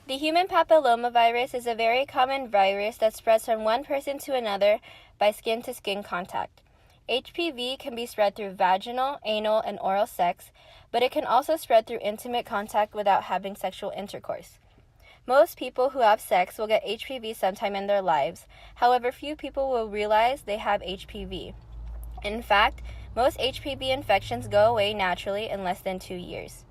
The human papillomavirus is a very common virus that spreads from one person to another by skin-to-skin contact. HPV can be spread through vaginal, anal, and oral sex, but it can also spread through intimate contact without having sexual intercourse. Most people who have sex will get HPV sometime in their lives. However, few people will realize they have HPV. In fact, most HPV infections go away naturally in less than 2 years.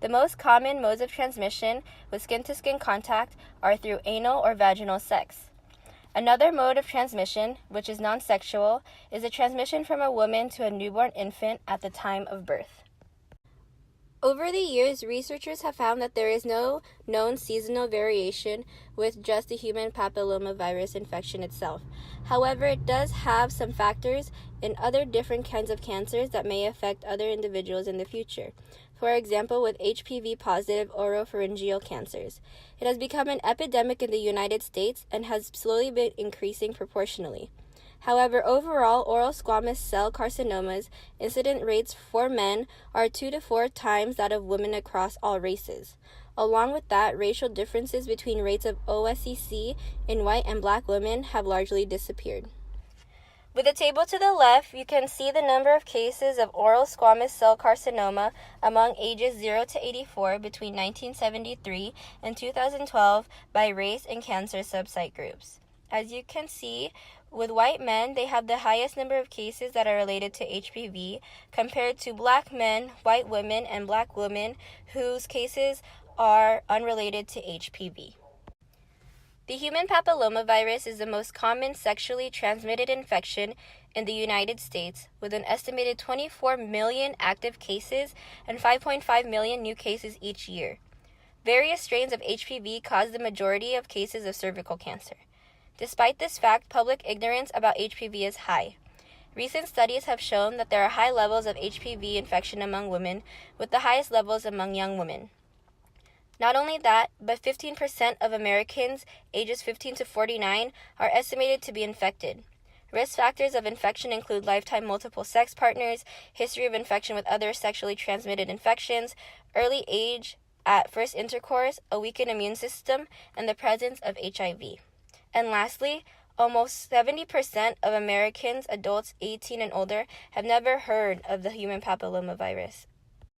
The most common modes of transmission with skin-to-skin contact are through anal or vaginal sex. Another mode of transmission, which is non-sexual, is a transmission from a woman to a newborn infant at the time of birth. Over the years, researchers have found that there is no known seasonal variation with just the human papillomavirus infection itself. However, it does have some factors in other different kinds of cancers that may affect other individuals in the future. For example, with HPV-positive oropharyngeal cancers. It has become an epidemic in the United States and has slowly been increasing proportionally. However, overall, oral squamous cell carcinomas incident rates for men are 2 to 4 times that of women across all races. Along with that, racial differences between rates of OSCC in white and black women have largely disappeared. With the table to the left, you can see the number of cases of oral squamous cell carcinoma among ages 0 to 84 between 1973 and 2012 by race and cancer subsite groups. As you can see, with white men, they have the highest number of cases that are related to HPV compared to black men, white women, and black women whose cases are unrelated to HPV. The human papillomavirus is the most common sexually transmitted infection in the United States, with an estimated 24 million active cases and 5.5 million new cases each year. Various strains of HPV cause the majority of cases of cervical cancer. Despite this fact, public ignorance about HPV is high. Recent studies have shown that there are high levels of HPV infection among women, with the highest levels among young women. Not only that, but 15% of Americans ages 15 to 49 are estimated to be infected. Risk factors of infection include lifetime multiple sex partners, history of infection with other sexually transmitted infections, early age at first intercourse, a weakened immune system, and the presence of HIV. And lastly, almost 70% of Americans, adults 18 and older, have never heard of the human papillomavirus.